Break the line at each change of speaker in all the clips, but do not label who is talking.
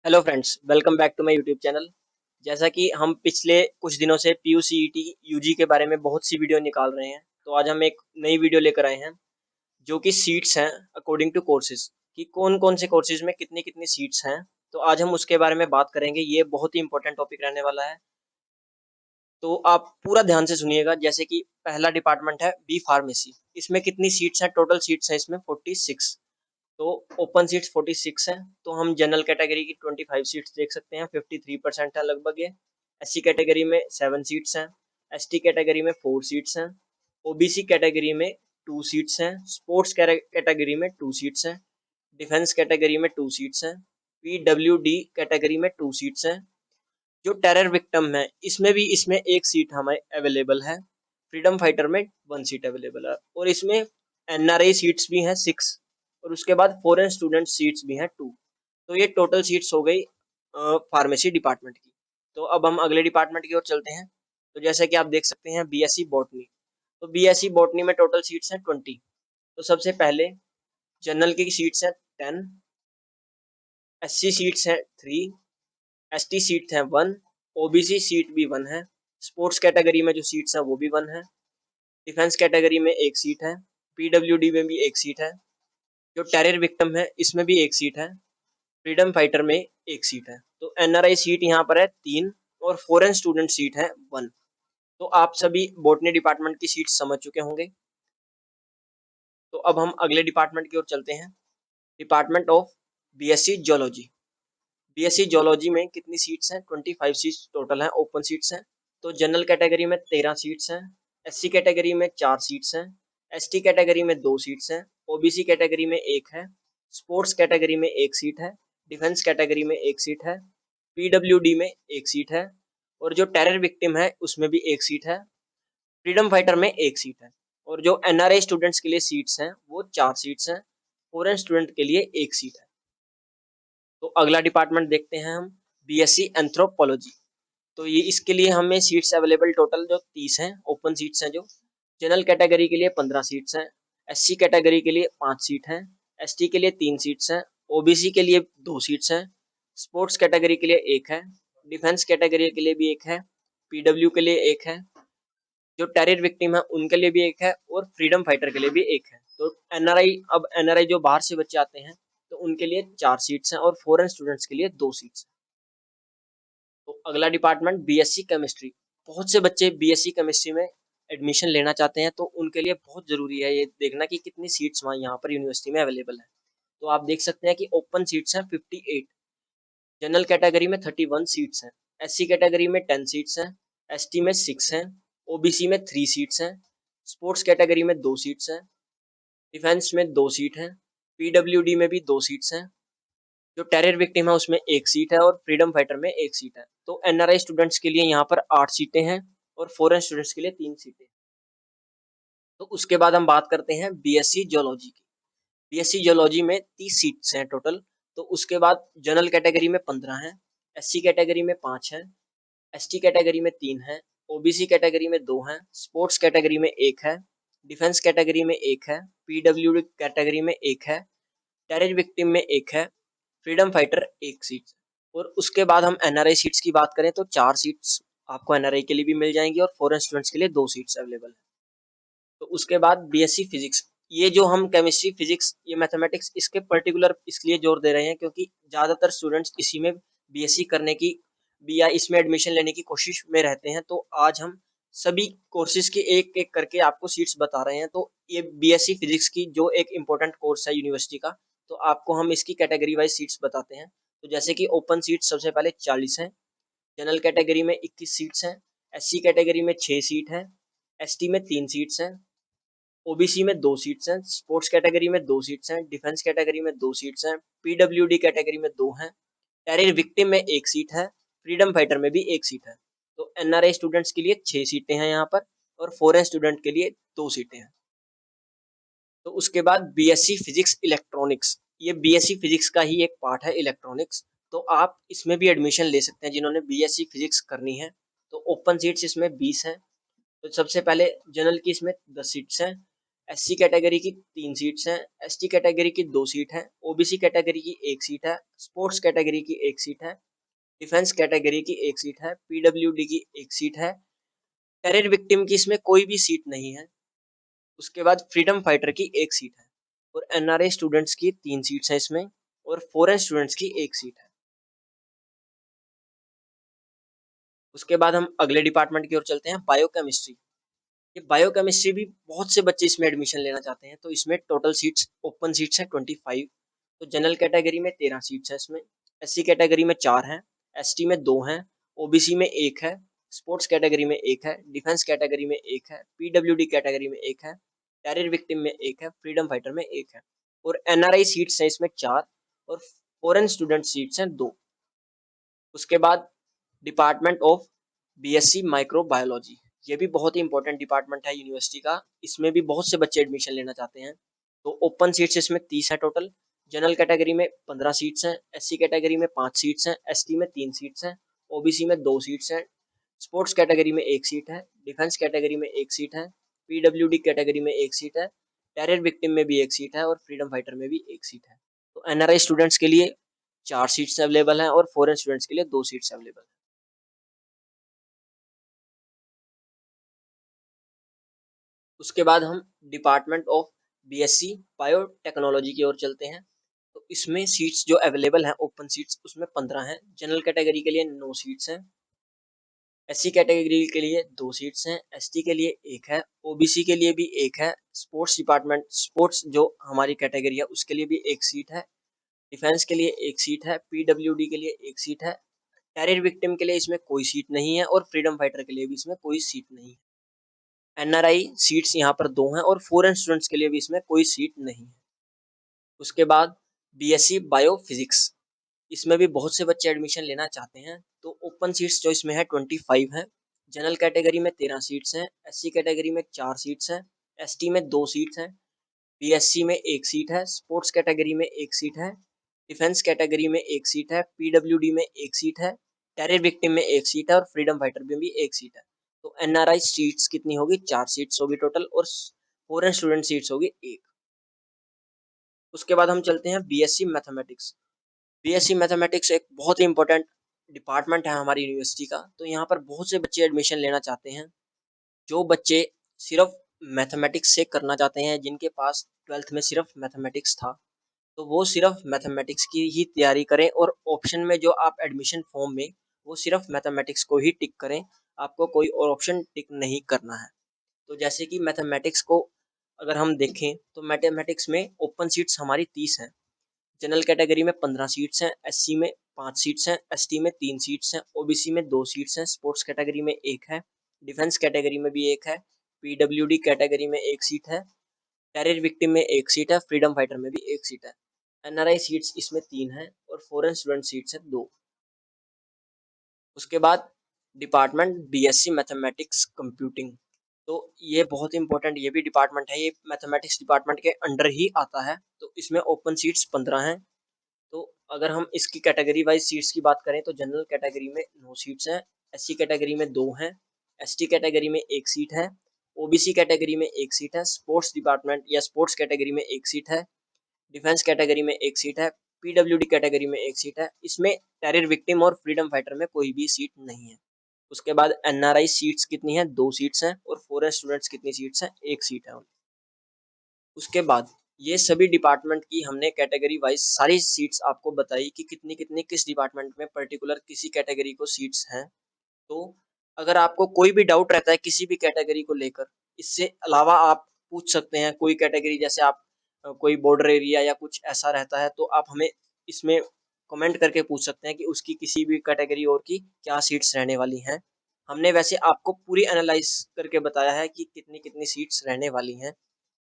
Hello friends, welcome back to my YouTube channel. जैसा कि हम पिछले कुछ दिनों से पीयूसीईटी यूजी के बारे में बहुत सी वीडियो निकाल रहे हैं, तो आज हम एक नई वीडियो लेकर आए हैं जो कि सीट्स हैं अकॉर्डिंग टू कोर्सेज, कि कौन-कौन से कोर्सेज में कितनी-कितनी सीट्स हैं। तो आज हम उसके बारे में बात करेंगे। ये बहुत ही इंपॉर्टेंट टॉपिक रहने वाला है, तो आप पूरा ध्यान से सुनिएगा। जैसे कि पहला डिपार्टमेंट है बी फार्मेसी। इसमें कितनी सीट्स हैं? टोटल सीट्स हैं इसमें 46। तो ओपन सीट्स 46 हैं। तो हम जनरल कैटेगरी की 25 सीट्स देख सकते हैं, 53% है लगभग ये। एससी कैटेगरी में 7 सीट्स हैं, एसटी कैटेगरी में 4 सीट्स हैं, ओबीसी कैटेगरी में 2 सीट्स हैं, स्पोर्ट्स कैटेगरी में 2 सीट्स हैं, डिफेंस कैटेगरी में 2 सीट्स हैं, पीडब्ल्यूडी कैटेगरी में 2 सीट्स हैं। जो टेरर विक्टिम है इसमें एक सीट हमें अवेलेबल है। फ्रीडम फाइटर में 1 सीट अवेलेबल है, और इसमें एनआरआई सीट्स भी हैं 6, और उसके बाद फॉरेन स्टूडेंट सीट्स भी हैं 2। तो ये टोटल सीट्स हो गई फार्मेसी डिपार्टमेंट की। तो अब हम अगले डिपार्टमेंट की ओर चलते हैं। तो जैसे कि आप देख सकते हैं बीएससी बॉटनी। तो बीएससी बॉटनी में टोटल सीट्स हैं 20। तो सबसे पहले जनरल की सीट्स हैं 10, एससी सीट्स हैं 3, एसटी सीट है 1, ओबीसी सीट भी 1 है, स्पोर्ट्स कैटेगरी में जो सीट्स हैं वो भी 1 है, डिफेंस कैटेगरी में 1 सीट है, पीडब्ल्यूडी में भी 1 सीट है, जो टेरर विक्टिम है इसमें भी 1 सीट है, फ्रीडम फाइटर में 1 सीट है। तो एनआरआई सीट यहाँ पर है 3, और फॉरेन स्टूडेंट सीट है 1। तो आप सभी बॉटनी डिपार्टमेंट की सीट समझ चुके होंगे। तो अब हम अगले डिपार्टमेंट की ओर चलते हैं। Department of BSc geology. BSc geology में कितनी सीट्स हैं? 25 सीट्स टोटल हैं, ओपन सीट्स हैं। तो जनरल कैटेगरी में 13 सीट्स हैं, एससी कैटेगरी में 4 सीट्स हैं, एसटी कैटेगरी में 2 सीट्स हैं, ओबीसी कैटेगरी में 1 है, स्पोर्ट्स कैटेगरी में 1 सीट है, डिफेंस कैटेगरी में 1 सीट है, पीडब्ल्यूडी में 1 सीट है, और जो टेरर विक्टिम है उसमें भी 1 सीट है, फ्रीडम फाइटर में 1 सीट है, और जो एनआरआई स्टूडेंट्स के लिए सीट्स हैं वो 4 सीट्स हैं, फॉरेन स्टूडेंट के लिए 1 सीट है। तो अगला डिपार्टमेंट देखते हैं हम, बीएससी एंथ्रोपोलॉजी। तो ये इसके लिए हमें सीट्स अवेलेबल टोटल जो 30 हैं, ओपन सीट्स हैं जो। जनरल कैटेगरी के लिए 15 सीट्स हैं, एससी कैटेगरी के लिए 5 सीट हैं, एसटी के लिए 3 सीट्स हैं, ओबीसी के लिए 2 सीट्स हैं, स्पोर्ट्स कैटेगरी के लिए 1 है, डिफेंस कैटेगरी के लिए भी 1 है, पीडब्ल्यू के लिए 1 है, जो टेरर विक्टिम है उनके लिए भी 1 है, और फ्रीडम फाइटर के लिए भी 1 है। तो एनआरआई जो बाहर से बच्चे आते हैं तो उनके लिए 4 सीट्स हैं, और फॉरेन स्टूडेंट्स के लिए 2 सीट्स हैं। तो अगला डिपार्टमेंट बीएससी केमिस्ट्री। बहुत से बच्चे बीएससी केमिस्ट्री में एडमिशन लेना चाहते हैं, तो उनके लिए बहुत जरूरी है ये देखना कि कितनी सीट्स वहाँ यहाँ पर यूनिवर्सिटी में अवेलेबल है। तो आप देख सकते हैं कि ओपन सीट्स हैं 58, जनरल कैटेगरी में 31 सीट्स हैं, एससी कैटेगरी में 10 सीट्स हैं, एसटी में 6 हैं, ओबीसी में 3 सीट्स हैं, स्पोर्ट्स कैटेगरी में 2 सीट्स हैं, डिफेंस में 2 सीट हैं, पीडब्ल्यूडी में भी 2 सीट्स हैं, जो टेरर विक्टिम है उसमें 1 सीट है, और फ्रीडम फाइटर में 1 सीट है। तो एनआरआई स्टूडेंट्स के लिए यहाँ पर 8 सीटें हैं, और फॉरेन स्टूडेंट्स के लिए 3 सीटें। तो उसके बाद हम बात करते हैं बीएससी जियोलॉजी की। बीएससी जियोलॉजी में 30 सीट्स हैं टोटल। तो उसके बाद जनरल कैटेगरी में 15 हैं, एससी कैटेगरी में 5 हैं, एसटी कैटेगरी में 3 हैं, ओबीसी कैटेगरी में 2 हैं, स्पोर्ट्स कैटेगरी में 1 है, डिफेंस कैटेगरी में 1 है, पीडब्ल्यूडी कैटेगरी में 1 है, टेरर विक्टिम में 1 है, फ्रीडम फाइटर 1 सीट। और उसके बाद हम एनआरआई सीट्स की बात करें तो 4 सीट्स आपको एनआरआई के लिए भी मिल जाएंगी, और फॉरेन स्टूडेंट्स के लिए 2 सीट्स अवेलेबल है। तो उसके बाद बीएससी फिजिक्स। ये जो हम केमिस्ट्री, फिजिक्स, ये मैथमेटिक्स, इसके पर्टिकुलर इसलिए जोर दे रहे हैं क्योंकि ज़्यादातर स्टूडेंट्स इसी में बीएससी करने की भी या इसमें एडमिशन लेने की कोशिश में रहते हैं। तो आज हम सभी कोर्सेज की एक एक करके आपको सीट्स बता रहे हैं। तो ये बीएससी फिजिक्स की जो एक इम्पोर्टेंट कोर्स है यूनिवर्सिटी का, तो आपको हम इसकी कैटेगरी वाइज सीट्स बताते हैं। तो जैसे कि ओपन सीट सबसे पहले 40 हैं, जनरल कैटेगरी में 21 सीट्स हैं, एससी कैटेगरी में 6 सीट है, एसटी में 3 सीट्स हैं, ओबीसी में 2 सीट्स हैं, स्पोर्ट्स कैटेगरी में 2 सीट्स हैं, डिफेंस कैटेगरी में 2 सीट्स हैं, पीडब्ल्यूडी कैटेगरी में 2 हैं, टेरर विक्टिम में 1 सीट है, फ्रीडम फाइटर में भी 1 सीट है। तो एनआरआई स्टूडेंट्स के लिए 6 सीटें हैं यहाँ पर, और फॉरेन स्टूडेंट के लिए 2 सीटें हैं। तो उसके बाद बीएससी फिजिक्स इलेक्ट्रॉनिक्स। ये बीएससी फिजिक्स का ही एक पार्ट है इलेक्ट्रॉनिक्स। तो आप इसमें भी एडमिशन ले सकते हैं जिन्होंने बीएससी फिजिक्स करनी है। तो ओपन सीट्स इसमें 20 हैं। तो सबसे पहले जनरल की इसमें 10 सीट्स हैं, एससी कैटेगरी की 3 सीट्स हैं, एसटी कैटेगरी की 2 सीट हैं, ओबीसी कैटेगरी की 1 सीट है, स्पोर्ट्स कैटेगरी की 1 सीट है, डिफेंस कैटेगरी की 1 सीट है, पीडब्ल्यूडी की 1 सीट है, टेरर विक्टिम की इसमें कोई भी सीट नहीं है। उसके बाद फ्रीडम फाइटर की 1 सीट है और एनआरआई स्टूडेंट्स की 3 सीट्स हैं इसमें और फॉरेन स्टूडेंट्स की 1 सीट है। उसके बाद हम अगले डिपार्टमेंट की ओर चलते हैं, बायोकेमिस्ट्री। ये बायोकेमिस्ट्री भी बहुत से बच्चे इसमें एडमिशन लेना चाहते हैं, तो इसमें टोटल सीट्स ओपन सीट्स हैं 25। तो जनरल कैटेगरी में 13 सीट्स हैं इसमें, एससी कैटेगरी में 4 हैं, एसटी में 2 हैं, ओबीसी में 1 है, स्पोर्ट्स कैटेगरी में 1 है, डिफेंस कैटेगरी में 1 है, पीडब्ल्यूडी कैटेगरी में 1 है, टेरर विक्टिम में 1 है, फ्रीडम फाइटर में 1 है और एनआरआई सीट्स हैं इसमें 4 और फॉरेन स्टूडेंट सीट्स हैं 2। उसके बाद डिपार्टमेंट ऑफ बीएससी माइक्रोबायोलॉजी, ये भी बहुत ही इंपॉर्टेंट डिपार्टमेंट है यूनिवर्सिटी का। इसमें भी बहुत से बच्चे एडमिशन लेना चाहते हैं। तो ओपन सीट्स इसमें 30 है टोटल। जनरल कैटेगरी में 15 सीट्स हैं, एससी कैटेगरी में 5 सीट्स हैं, एसटी में 3 सीट्स हैं, ओबीसी में 2 सीट्स हैं, स्पोर्ट्स कैटेगरी में 1 सीट है, डिफेंस कैटेगरी में 1 सीट है, पीडब्ल्यूडी कैटेगरी में 1 सीट है, टेरर विक्टिम में भी 1 सीट है और फ्रीडम फाइटर में भी 1 सीट है। तो एनआरआई स्टूडेंट्स के लिए 4 सीट्स अवेलेबल हैं और फॉरेन स्टूडेंट्स के लिए 2 सीट्स अवेलेबल हैं। उसके बाद हम डिपार्टमेंट ऑफ बीएससी बायोटेक्नोलॉजी की ओर चलते हैं। तो इसमें सीट्स जो अवेलेबल हैं ओपन सीट्स उसमें 15 हैं। जनरल कैटेगरी के लिए 9 सीट्स हैं, एससी कैटेगरी के लिए 2 सीट्स हैं, एसटी के लिए 1 है, ओबीसी के लिए भी 1 है, स्पोर्ट्स जो हमारी कैटेगरी है उसके लिए भी 1 सीट है, डिफेंस के लिए 1 सीट है, पीडब्ल्यूडी के लिए 1 सीट है, टेरर विक्टिम के लिए इसमें कोई सीट नहीं है और फ्रीडम फाइटर के लिए भी इसमें कोई सीट नहीं है। एनआरआई सीट्स यहाँ पर 2 हैं और फॉरेन स्टूडेंट्स के लिए भी इसमें कोई सीट नहीं है। उसके बाद बीएससी बायोफिजिक्स, इसमें भी बहुत से बच्चे एडमिशन लेना चाहते हैं। तो ओपन सीट्स जो इसमें है 25 है, जनरल कैटेगरी में 13 सीट्स हैं, एससी कैटेगरी में 4 सीट्स हैं, एसटी में 2 सीट्स हैं, बीएससी में 1 सीट है, स्पोर्ट्स कैटेगरी में 1 सीट है, डिफेंस कैटेगरी में 1 सीट है, पीडब्ल्यूडी में 1 सीट है, टेरर विक्टिम में 1 सीट है और फ्रीडम फाइटर में भी 1 सीट है। तो एनआरआई सीट्स कितनी होगी, 4 सीट्स होगी टोटल और फॉरेन स्टूडेंट सीट्स होगी 1। उसके बाद हम चलते हैं बीएससी मैथमेटिक्स। बीएससी मैथमेटिक्स एक बहुत ही इंपॉर्टेंट डिपार्टमेंट है हमारी यूनिवर्सिटी का। तो यहाँ पर बहुत से बच्चे एडमिशन लेना चाहते हैं। जो बच्चे सिर्फ मैथमेटिक्स से करना चाहते हैं, जिनके पास 12th में सिर्फ मैथमेटिक्स था, तो वो सिर्फ मैथमेटिक्स की ही तैयारी करें और ऑप्शन में जो आप एडमिशन फॉर्म में वो सिर्फ मैथमेटिक्स को ही टिक करें, आपको कोई और ऑप्शन टिक नहीं करना है। तो जैसे कि मैथमेटिक्स को अगर हम देखें तो मैथमेटिक्स में ओपन सीट्स हमारी 30 हैं, जनरल कैटेगरी में 15 सीट्स हैं, एससी में 5 सीट्स हैं, एसटी में 3 सीट्स हैं, ओबीसी में 2 सीट्स हैं, स्पोर्ट्स कैटेगरी में 1 है, डिफेंस कैटेगरी में भी 1 है, पीडब्ल्यूडी कैटेगरी में 1 सीट है, टेरर विक्टिम में 1 सीट है, फ्रीडम फाइटर में भी 1 सीट है। एनआरआई सीट्स इसमें 3 हैं और फॉरेन स्टूडेंट सीट्स हैं 2। उसके बाद डिपार्टमेंट बीएससी मैथमेटिक्स कंप्यूटिंग, तो ये बहुत इंपॉर्टेंट ये भी डिपार्टमेंट है, ये मैथमेटिक्स डिपार्टमेंट के अंडर ही आता है। तो इसमें ओपन सीट्स 15 हैं। तो अगर हम इसकी कैटेगरी वाइज सीट्स की बात करें तो जनरल कैटेगरी में 9 सीट्स हैं, एससी कैटेगरी में 2 हैं, एसटी कैटेगरी में 1 सीट है, ओबीसी कैटेगरी में 1 सीट है, स्पोर्ट्स डिपार्टमेंट या स्पोर्ट्स कैटेगरी में 1 सीट है, डिफेंस कैटेगरी में 1 सीट है, पीडब्ल्यूडी कैटेगरी में 1 सीट है। इसमें टेरर विक्टिम और फ्रीडम फाइटर में कोई भी सीट नहीं है। उसके बाद एनआरआई सीट्स कितनी है, 2 सीट्स हैं और फॉरेन स्टूडेंट्स कितनी सीट्स हैं, 1 सीट है। उसके बाद ये सभी डिपार्टमेंट की हमने कैटेगरी वाइज सारी सीट्स आपको बताई कि कितनी कितनी किस डिपार्टमेंट में पर्टिकुलर किसी कैटेगरी को सीट्स हैं। तो अगर आपको कोई भी डाउट रहता है किसी भी कैटेगरी को लेकर, इससे अलावा आप पूछ सकते हैं कोई कैटेगरी, जैसे आप कोई बॉर्डर एरिया या कुछ ऐसा रहता है तो आप हमें इसमें कमेंट करके पूछ सकते हैं कि उसकी किसी भी कैटेगरी और की क्या सीट्स रहने वाली हैं। हमने वैसे आपको पूरी एनालाइज करके बताया है कि कितनी कितनी सीट्स रहने वाली हैं।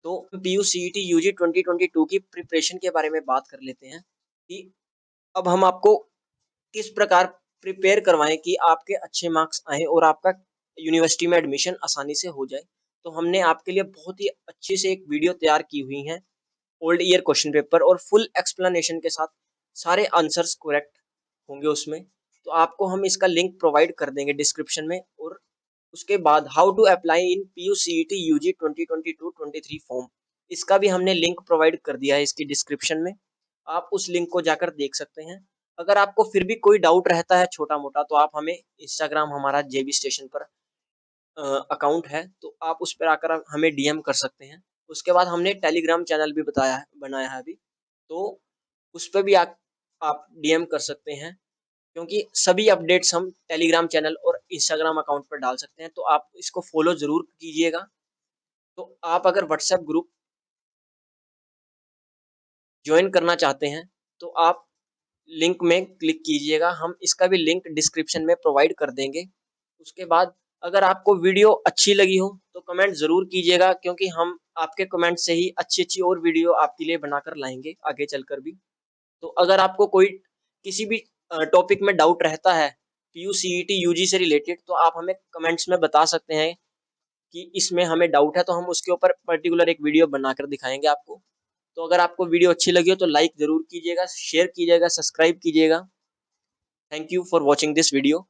तो पीयूसीईटी यूजी 2022 की प्रिपरेशन के बारे में बात कर लेते हैं कि अब हम आपको किस प्रकार प्रिपेयर करवाएं कि आपके अच्छे मार्क्स आए और आपका यूनिवर्सिटी में एडमिशन आसानी से हो जाए। तो हमने आपके लिए बहुत ही अच्छे से एक वीडियो तैयार की हुई है, ओल्ड ईयर क्वेश्चन पेपर और फुल एक्सप्लेनेशन के साथ सारे आंसर्स करेक्ट होंगे उसमें। तो आपको हम इसका लिंक प्रोवाइड कर देंगे डिस्क्रिप्शन में और उसके बाद how to apply in PUCET UG 2022-23 form, इसका भी हमने लिंक प्रोवाइड कर दिया है इसकी डिस्क्रिप्शन में, आप उस लिंक को जाकर देख सकते हैं। अगर आपको फिर भी कोई डाउट रहता है छोटा-मोटा, तो आप हमें इंस्टाग्राम हमारा जेबी स्टेशन पर अकाउंट है, तो आप उस पर आकर हमें डीएम कर सकते हैं। उसके बाद हमने टेलीग्राम चैनल भी बनाया है अभी, तो उस पे भी आप डीएम कर सकते हैं, क्योंकि सभी अपडेट्स हम टेलीग्राम चैनल और इंस्टाग्राम अकाउंट पर डाल सकते हैं, तो आप इसको फॉलो ज़रूर कीजिएगा। तो आप अगर व्हाट्सएप ग्रुप जॉइन करना चाहते हैं, तो आप लिंक में क्लिक कीजिएगा, हम इसका भी लिंक डिस्क्रिप्शन में प्रोवाइड कर देंगे। उसके बाद अगर आपको वीडियो अच्छी लगी हो, तो कमेंट ज़रूर कीजिएगा, क्योंकि हम आपके कमेंट से ही अच्छी-अच्छी और वीडियो आपके लिए बनाकर लाएँगे आगे चलकर भी। तो अगर आपको कोई किसी भी टॉपिक में डाउट रहता है, PUCET यूजी से रिलेटेड, तो आप हमें कमेंट्स में बता सकते हैं कि इसमें हमें डाउट है, तो हम उसके ऊपर पर्टिकुलर एक वीडियो बनाकर दिखाएँगे आपको। तो अगर आपको वीडियो अच्छी लगी हो तो लाइक ज़रूर कीजिएगा, शेयर कीजिएगा, सब्सक्राइब कीजिएगा। Thank you for watching this video.